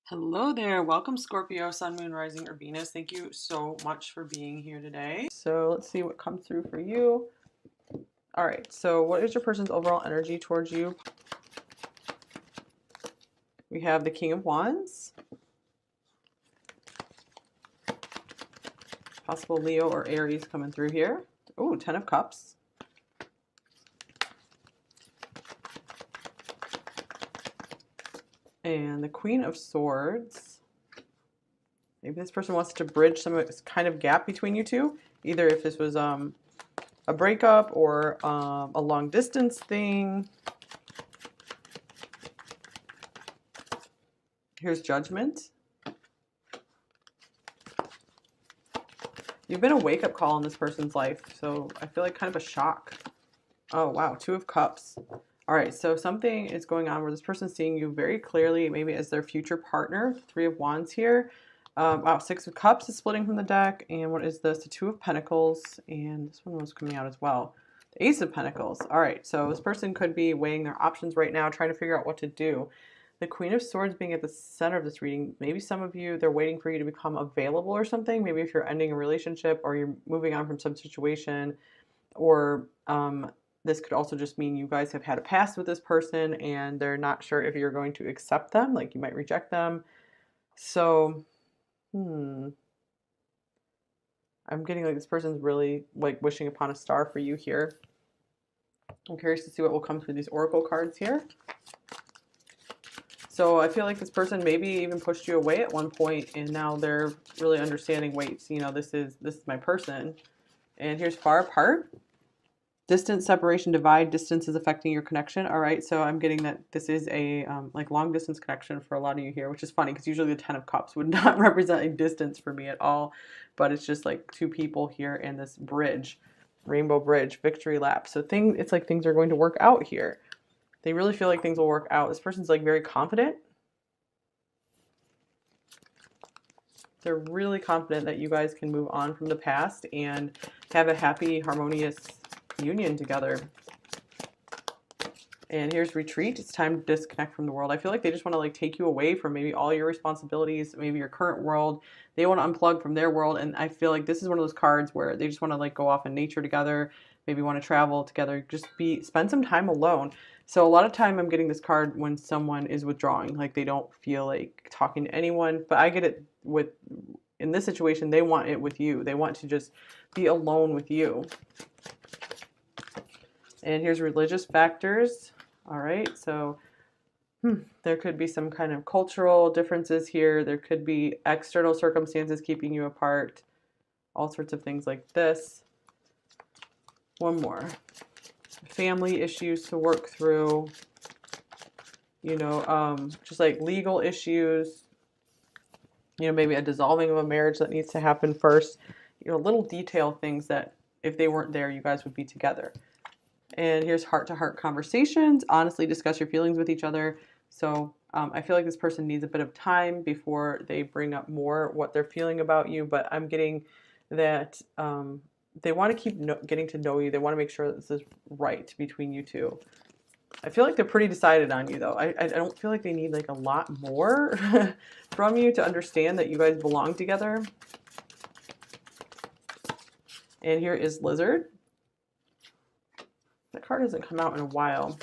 Hello there. Welcome, Scorpio, Sun, Moon, Rising, or Venus. Thank you so much for being here today. So let's see what comes through for you. All right. So what is your person's overall energy towards you? We have the King of Wands. Possible Leo or Aries coming through here. Oh, 10 of Cups. And the Queen of Swords. Maybe this person wants to bridge some kind of gap between you two. Either if this was a breakup or a long distance thing. Here's Judgment. You've been a wake-up call in this person's life, so I feel like kind of a shock. Oh, wow, 2 of Cups. All right, so something is going on where this person's seeing you very clearly, maybe as their future partner. 3 of Wands here. Wow, 6 of Cups is splitting from the deck. And what is this? The 2 of Pentacles. And this one was coming out as well. The Ace of Pentacles. All right, so this person could be weighing their options right now, trying to figure out what to do. The Queen of Swords being at the center of this reading, maybe some of you, they're waiting for you to become available or something. Maybe if you're ending a relationship or you're moving on from some situation, or this could also just mean you guys have had a past with this person and they're not sure if you're going to accept them, like you might reject them. So, I'm getting like this person's really like wishing upon a star for you here. I'm curious to see what will come through these oracle cards here. So I feel like this person maybe even pushed you away at one point and now they're really understanding, wait, you know, this is my person. And here's far apart. Distance, separation, divide. Distance is affecting your connection. All right, so I'm getting that this is a like long distance connection for a lot of you here, which is funny because usually the 10 of Cups would not represent a distance for me at all, but it's just like 2 people here and this bridge, rainbow bridge, victory lap. So it's like things are going to work out here. They really feel like things will work out. This person's like very confident. They're really confident that you guys can move on from the past and have a happy, harmonious union together. And here's retreat. It's time to disconnect from the world. I feel like they just want to like take you away from maybe all your responsibilities, maybe your current world. They want to unplug from their world. And I feel like this is one of those cards where they just want to like go off in nature together, maybe want to travel together, just spend some time alone. So a lot of time I'm getting this card when someone is withdrawing, like they don't feel like talking to anyone, but I get it in this situation, they want it with you. They want to just be alone with you. And here's religious factors. All right, so there could be some kind of cultural differences here. There could be external circumstances keeping you apart. All sorts of things like this. One more. Family issues to work through. You know, just like legal issues. You know, maybe a dissolving of a marriage that needs to happen first. You know, little detail things that if they weren't there, you guys would be together. And here's heart-to-heart conversations. Honestly discuss your feelings with each other. So I feel like this person needs a bit of time before they bring up more what they're feeling about you. But I'm getting that they want to keep getting to know you. They want to make sure that this is right between you two. I feel like they're pretty decided on you, though. I don't feel like they need like a lot more from you to understand that you guys belong together. And here is Lizard. That card hasn't come out in a while.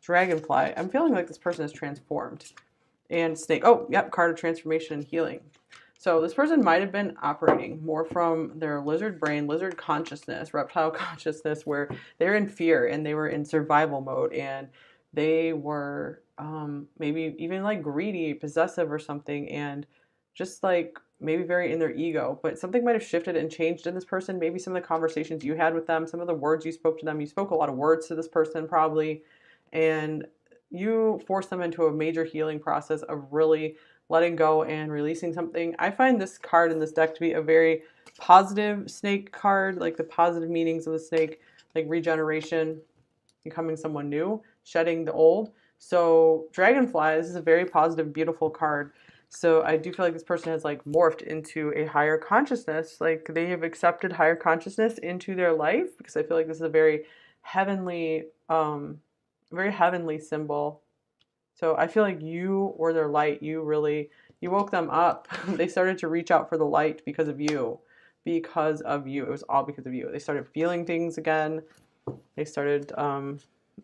Dragonfly. I'm feeling like this person is transformed. And Snake. Oh, yep, card of transformation and healing. So this person might have been operating more from their lizard brain, lizard consciousness, reptile consciousness, where they're in fear and they were in survival mode and they were maybe even like greedy, possessive or something, and just like maybe very in their ego. But something might have shifted and changed in this person. Maybe some of the conversations you had with them, some of the words you spoke to them, you spoke a lot of words to this person probably, and you forced them into a major healing process of really letting go and releasing something. I find this card in this deck to be a very positive snake card, like the positive meanings of the snake, like regeneration, becoming someone new, shedding the old. So Dragonfly, this is a very positive, beautiful card. So I do feel like this person has like morphed into a higher consciousness, like they have accepted higher consciousness into their life, because I feel like this is a very heavenly symbol. So I feel like you were their light. You woke them up. They started to reach out for the light because of you. Because of you. It was all because of you. They started feeling things again. They started,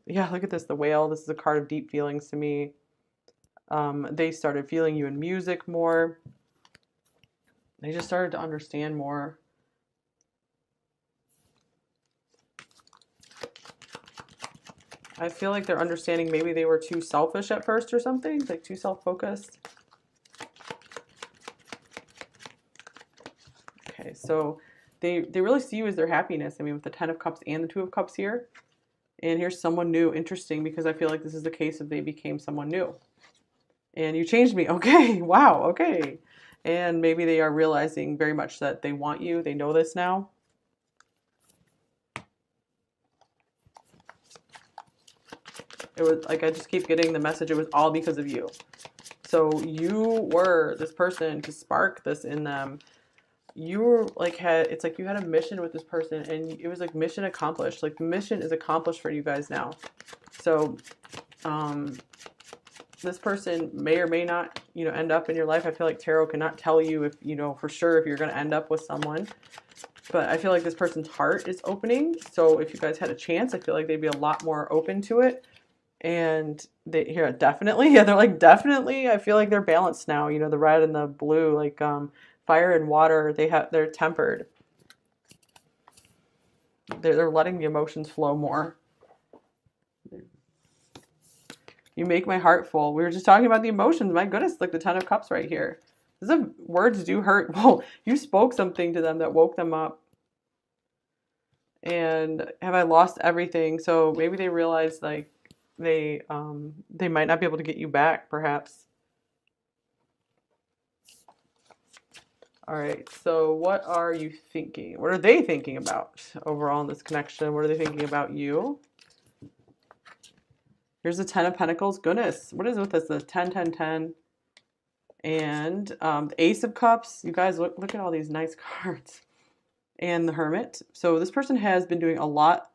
yeah, look at this, the whale. This is a card of deep feelings to me. They started feeling you in music more. They just started to understand more. I feel like they're understanding maybe they were too selfish at first or something, like too self-focused. Okay, so they really see you as their happiness. I mean, with the Ten of Cups and the Two of Cups here. And here's someone new. Interesting, because I feel like this is the case of they became someone new. And you changed me. Okay, wow, okay. And maybe they are realizing very much that they want you. They know this now. It was like I just keep getting the message. It was all because of you. So you were this person to spark this in them. You were like it's like you had a mission with this person, and it was like mission accomplished. Like the mission is accomplished for you guys now. So this person may or may not, end up in your life. I feel like tarot cannot tell you if, for sure if you're going to end up with someone. But I feel like this person's heart is opening. So if you guys had a chance, I feel like they'd be a lot more open to it. And definitely. Yeah, they're like, definitely. I feel like they're balanced now. The red and the blue, like fire and water, they're tempered. They're letting the emotions flow more. You make my heart full. We were just talking about the emotions. My goodness, like the Ten of Cups right here. Words do hurt. Whoa, you spoke something to them that woke them up. And have I lost everything? So maybe they realized like they might not be able to get you back, perhaps. All right, so what are you thinking? What are they thinking about overall in this connection? What are they thinking about you? Here's the Ten of Pentacles. Goodness, what is with this? The 10, 10, 10. And the Ace of Cups. You guys, look at all these nice cards. And the Hermit. So this person has been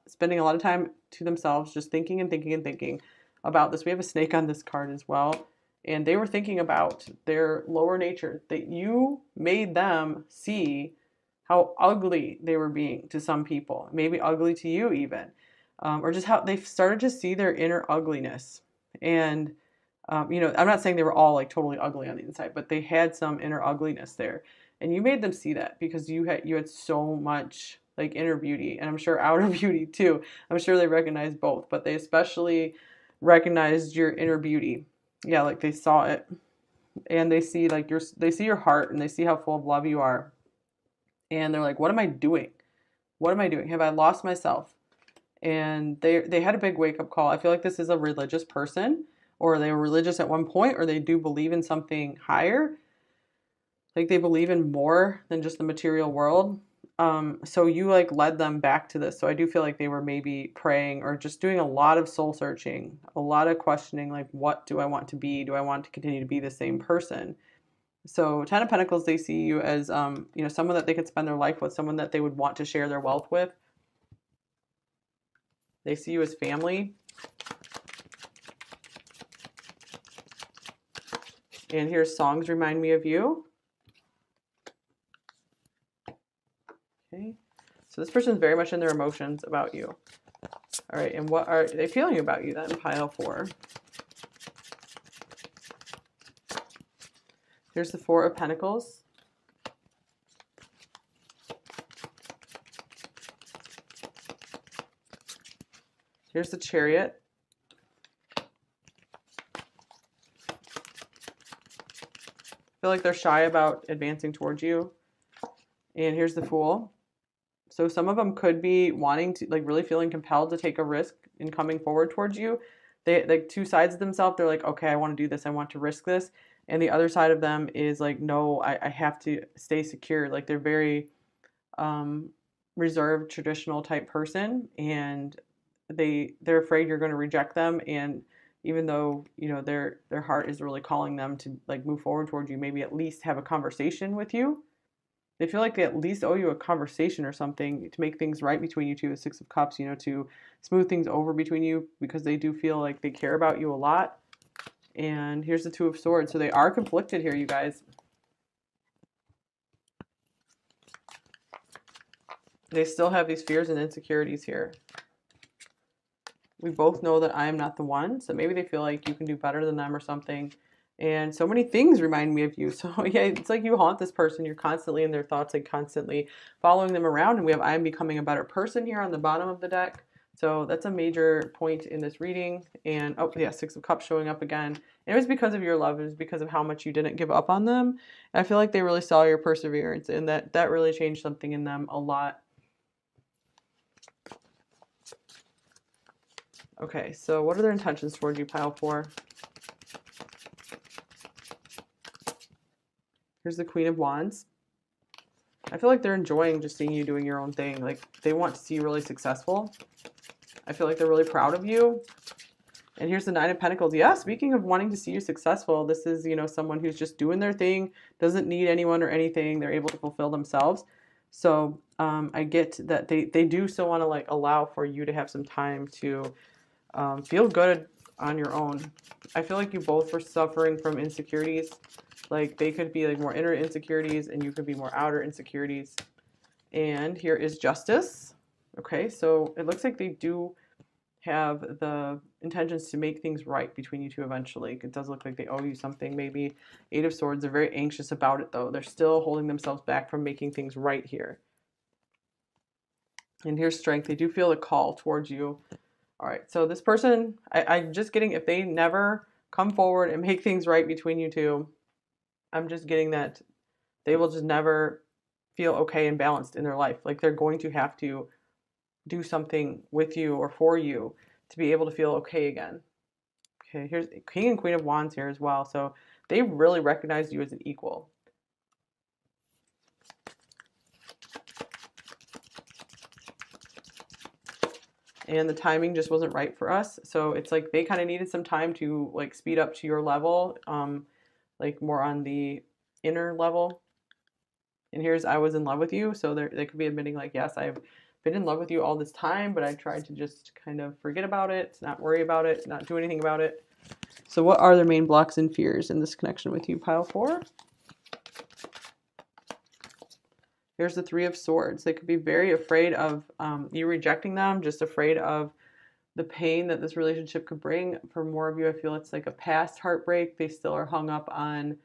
spending a lot of time to themselves, just thinking and thinking and thinking about this. We have a snake on this card as well. And they were thinking about their lower nature, that you made them see how ugly they were being to some people, maybe ugly to you even, or just how they started to see their inner ugliness. And, I'm not saying they were all like totally ugly on the inside, but they had some inner ugliness there. And you made them see that because you had so much like inner beauty, and I'm sure outer beauty too. I'm sure they recognized both, but they especially recognized your inner beauty. Yeah, like they saw it, and they see like they see your heart, and they see how full of love you are, and they're like, what am I doing? What am I doing? Have I lost myself? And they had a big wake up call. I feel like this is a religious person, or they were religious at one point, or they do believe in something higher. Like they believe in more than just the material world. So you like led them back to this. So I do feel like they were maybe praying or just doing a lot of soul searching, a lot of questioning, like, what do I want to be? Do I want to continue to be the same person? So Ten of Pentacles, they see you as, someone that they could spend their life with, someone that they would want to share their wealth with. They see you as family. And here's songs remind me of you. Okay, so this person's very much in their emotions about you. All right, and what are they feeling about you then, pile 4? Here's the 4 of Pentacles. Here's the Chariot. I feel like they're shy about advancing towards you. And here's the Fool. So some of them could be wanting to, like, really feeling compelled to take a risk in coming forward towards you. They like two sides of themselves. They're like, okay, I want to do this. I want to risk this. And the other side of them is like, no, I have to stay secure. Like they're very reserved, traditional type person, and they're afraid you're going to reject them. And even though their heart is really calling them to like move forward towards you, maybe at least have a conversation with you. They feel like they at least owe you a conversation or something to make things right between you two. The 6 of Cups, to smooth things over between you, because they do feel like they care about you a lot. And here's the Two of Swords. So they are conflicted here, you guys. They still have these fears and insecurities here. We both know that I am not the one. So maybe they feel like you can do better than them or something. And so many things remind me of you. So yeah, it's like you haunt this person. You're constantly in their thoughts, like constantly following them around. And we have I am becoming a better person here on the bottom of the deck. So that's a major point in this reading. And oh yeah, Six of Cups showing up again. And it was because of your love. It was because of how much you didn't give up on them. And I feel like they really saw your perseverance, and that really changed something in them a lot. Okay, so what are their intentions towards you, pile 4? Here's the Queen of Wands. I feel like they're enjoying just seeing you doing your own thing. Like, they want to see you really successful. I feel like they're really proud of you. And here's the Nine of Pentacles. Yeah, speaking of wanting to see you successful, this is, you know, someone who's just doing their thing, doesn't need anyone or anything. They're able to fulfill themselves. So I get that they do still want to, like, allow for you to have some time to feel good on your own. I feel like you both were suffering from insecurities. Like, they could be like more inner insecurities and you could be more outer insecurities. And here is Justice. Okay, so it looks like they do have the intentions to make things right between you two eventually. It does look like they owe you something, maybe. Eight of Swords. They're very anxious about it, though. They're still holding themselves back from making things right here. And here's Strength. They do feel a call towards you. All right, so this person, I'm just getting, if they never come forward and make things right between you two, I'm just getting that they will just never feel okay and balanced in their life. Like, they're going to have to do something with you or for you to be able to feel okay again. Okay, here's King and Queen of Wands here as well. So they really recognize you as an equal. And the timing just wasn't right for us. So it's like they kind of needed some time to, like, speed up to your level, like more on the inner level. And here's I was in love with you. So they could be admitting, like, yes, I've been in love with you all this time, but I tried to just kind of forget about it, not worry about it, not do anything about it. So what are their main blocks and fears in this connection with you, pile 4? Here's the Three of Swords. They could be very afraid of you rejecting them, just afraid of the pain that this relationship could bring. For more of you, I feel it's like a past heartbreak. They still are hung up on,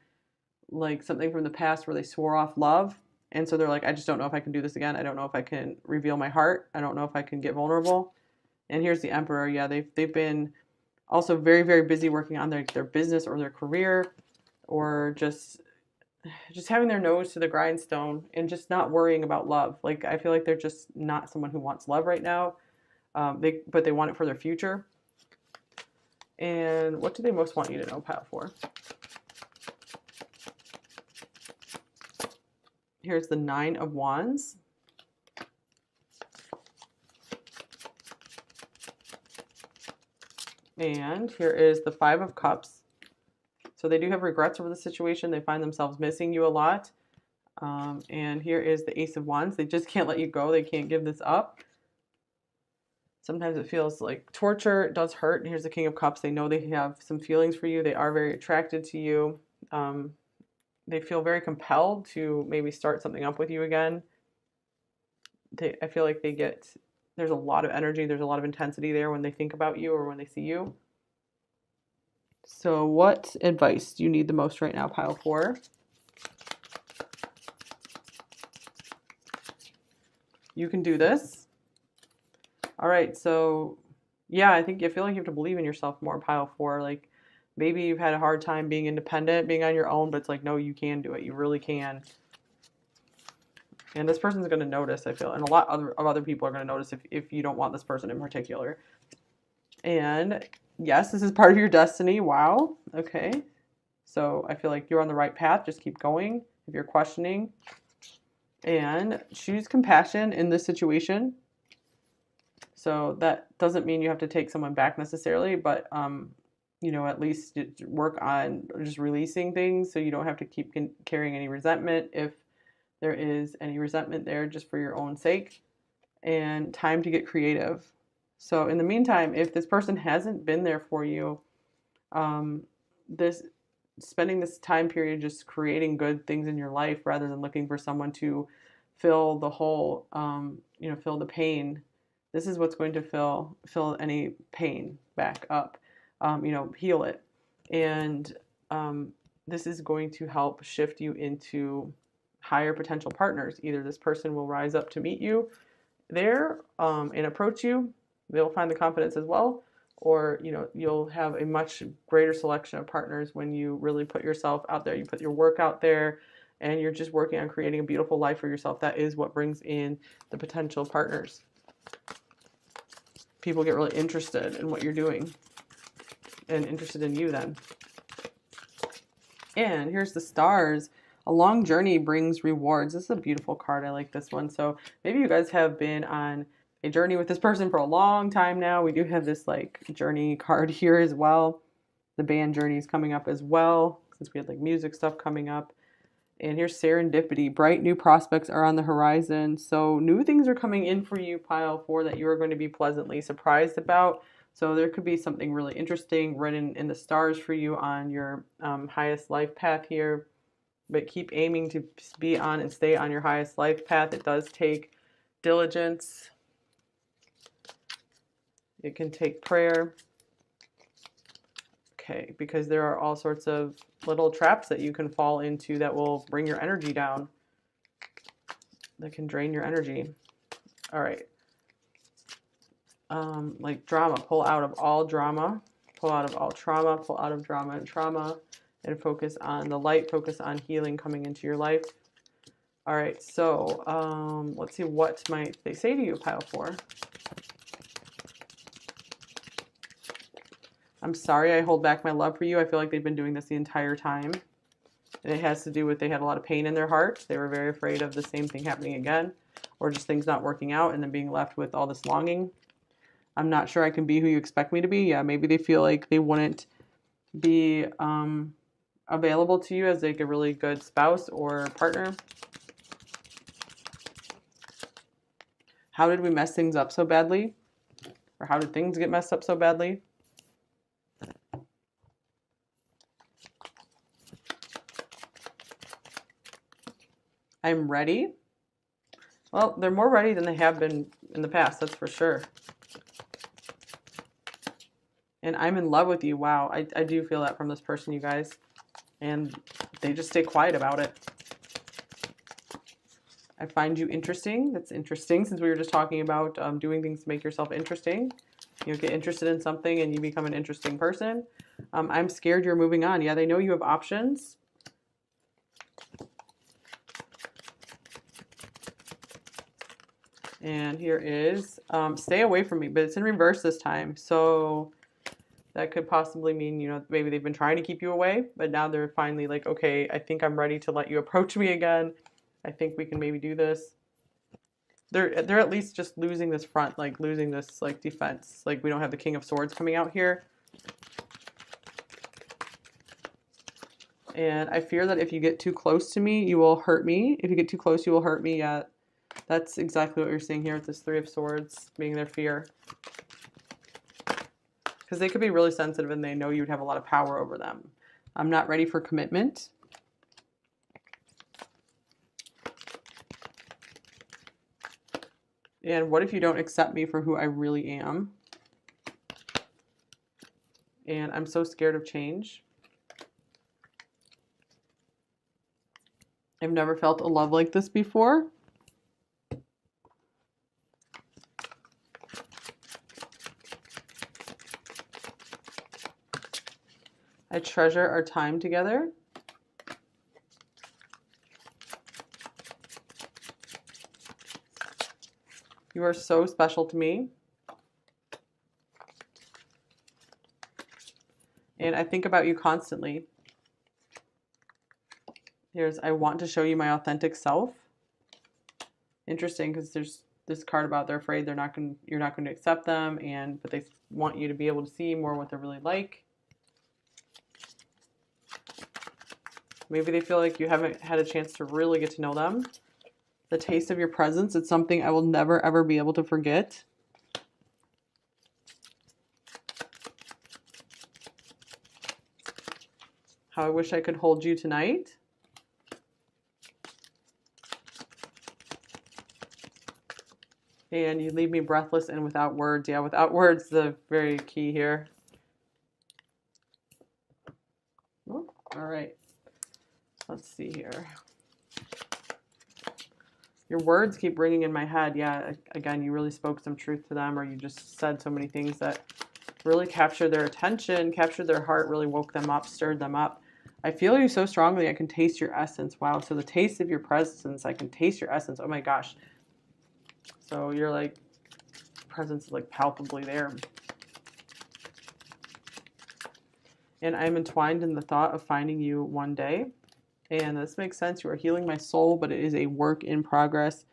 like, something from the past where they swore off love. And so they're like, I just don't know if I can do this again. I don't know if I can reveal my heart. I don't know if I can get vulnerable. And here's the Emperor. Yeah, they've been also very, very busy working on their business or their career, or just having their nose to the grindstone and just not worrying about love. Like, I feel like they're just not someone who wants love right now. But they want it for their future. And what do they most want you to know, pile 4? Here's the Nine of Wands. And here is the Five of Cups. So they do have regrets over the situation. They find themselves missing you a lot. And here is the Ace of Wands. They just can't let you go. They can't give this up. Sometimes it feels like torture. It does hurt. And here's the King of Cups. They know they have some feelings for you. They are very attracted to you. They feel very compelled to maybe start something up with you again. I feel like there's a lot of energy. There's a lot of intensity there when they think about you or when they see you. So what advice do you need the most right now, pile 4? You can do this. All right, so yeah, I feel like you have to believe in yourself more, pile 4. Like, maybe you've had a hard time being independent, being on your own, but it's like, no, you can do it. You really can. And this person's going to notice, I feel, and a lot of other people are going to notice if you don't want this person in particular. And yes, this is part of your destiny. Wow. Okay. So I feel like you're on the right path. Just keep going if you're questioning. And choose compassion in this situation. So that doesn't mean you have to take someone back necessarily, but you know, at least work on just releasing things so you don't have to keep carrying any resentment if there is any resentment there, just for your own sake. And time to get creative. So in the meantime, if this person hasn't been there for you, this spending this time period just creating good things in your life rather than looking for someone to fill the hole, fill the pain. This is what's going to fill any pain back up, heal it. And this is going to help shift you into higher potential partners. Either this person will rise up to meet you there and approach you. They'll find the confidence as well. Or, you'll have a much greater selection of partners when you really put yourself out there. You put your work out there and you're just working on creating a beautiful life for yourself. That is what brings in the potential partners. People get really interested in what you're doing and interested in you then. And here's the stars. A long journey brings rewards. This is a beautiful card. I like this one. So maybe you guys have been on a journey with this person for a long time now. We do have this like journey card here as well. The band journey is coming up as well, since we had like music stuff coming up. And here's serendipity. Bright new prospects are on the horizon. So new things are coming in for you, pile 4, that you are going to be pleasantly surprised about. So there could be something really interesting written in the stars for you on your highest life path here. But keep aiming to be on and stay on your highest life path. It does take diligence. It can take prayer. Okay, because there are all sorts of little traps that you can fall into that will bring your energy down. That can drain your energy. All right. Like drama, pull out of all drama, pull out of all trauma, pull out of drama and trauma, and focus on the light, focus on healing coming into your life. All right, so let's see, what might they say to you, pile 4? I'm sorry I hold back my love for you. I feel like they've been doing this the entire time. And it has to do with they had a lot of pain in their heart. They were very afraid of the same thing happening again, or just things not working out and then being left with all this longing. I'm not sure I can be who you expect me to be. Yeah, maybe they feel like they wouldn't be available to you as like a really good spouse or partner. How did we mess things up so badly? Or how did things get messed up so badly? I'm ready. Well, they're more ready than they have been in the past, that's for sure. And I'm in love with you. Wow, I do feel that from this person, you guys. And they just stay quiet about it. I find you interesting. That's interesting, since we were just talking about doing things to make yourself interesting. You get interested in something and you become an interesting person. I'm scared you're moving on. Yeah, they know you have options. And here is stay away from me, but it's in reverse this time. So that could possibly mean, maybe they've been trying to keep you away, but now they're finally like, okay, I think I'm ready to let you approach me again. I think we can maybe do this. They're at least just losing this front, like losing this like defense. Like we don't have the King of Swords coming out here. And I fear that if you get too close to me, you will hurt me. If you get too close, you will hurt me. Yeah, that's exactly what you're seeing here with this 3 of Swords being their fear. Because they could be really sensitive and they know you'd have a lot of power over them. I'm not ready for commitment. And what if you don't accept me for who I really am? And I'm so scared of change. I've never felt a love like this before. I treasure our time together. You are so special to me. And I think about you constantly. Here's, I want to show you my authentic self. Interesting, because there's this card about they're afraid you're not going to accept them, but they want you to be able to see more what they're really like. Maybe they feel like you haven't had a chance to really get to know them. The taste of your presence, it's something I will never, ever be able to forget. How I wish I could hold you tonight. And you leave me breathless and without words. Yeah, without words, the very key here. Oh, all right. Let's see here. Your words keep ringing in my head. Yeah, again, you really spoke some truth to them, or you just said so many things that really captured their attention, captured their heart, really woke them up, stirred them up. I feel you so strongly. I can taste your essence. Wow. So the taste of your presence, I can taste your essence. Oh my gosh. So you're like, presence is like palpably there. And I'm entwined in the thought of finding you one day. And this makes sense. You are healing my soul, but it is a work in progress.